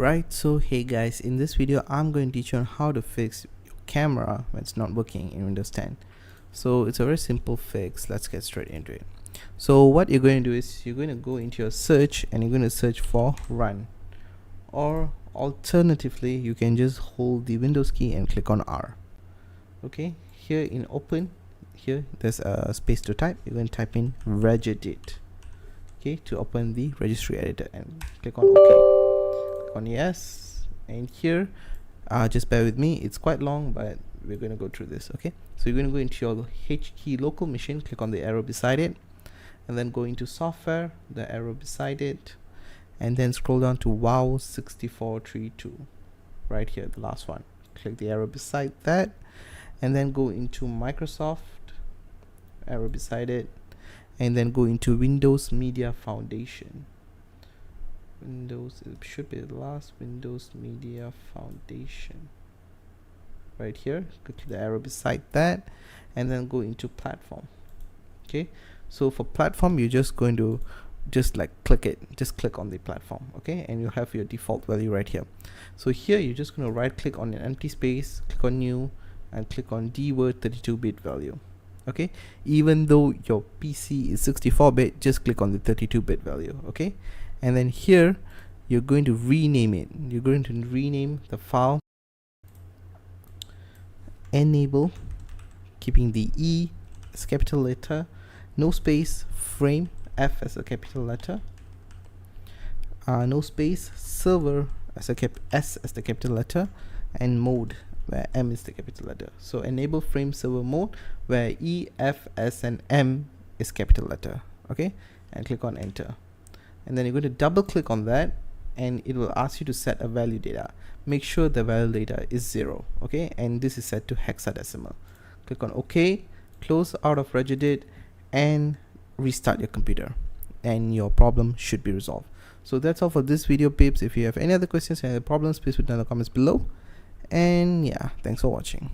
Right, so hey guys, in this video I'm going to teach you on how to fix your camera when it's not working in Windows 10. So it's a very simple fix. Let's get straight into it. So what you're going to do is you're going to go into your search and you're going to search for run, or alternatively you can just hold the Windows key and click on R. Okay, here in open, here there's a space to type. You're going to type in regedit, okay, to open the registry editor, and click on OK. On yes, and here just bear with me, it's quite long, but we're going to go through this. Okay, so you're going to go into your H key local machine, click on the arrow beside it, and then go into software, the arrow beside it, and then scroll down to wow 6432 right here, the last one. Click the arrow beside that, and then go into Microsoft, arrow beside it, and then go into Windows Media Foundation. Windows, it should be the last, Windows Media Foundation right here. Go to the arrow beside that and then go into platform. Okay, so for platform you're just going to click on the platform. Okay, and you have your default value right here. So here you're just going to right click on an empty space, click on new, and click on dword 32-bit value. Okay, even though your PC is 64-bit, just click on the 32-bit value. Okay, and then here you're going to rename it. You're going to rename the file enable, keeping the E as capital letter, no space, frame, F as a capital letter, no space, server as a S as the capital letter, and mode where M is the capital letter. So enable frame server mode where E, F, S and M is capital letter. Okay, and click on enter, and then you're going to double click on that and it will ask you to set a value data. Make sure the value data is 0. Okay, and this is set to hexadecimal. Click on OK, close out of regedit and restart your computer, and your problem should be resolved. So that's all for this video, peeps. If you have any other questions or any other problems, please put down in the comments below. And yeah, thanks for watching.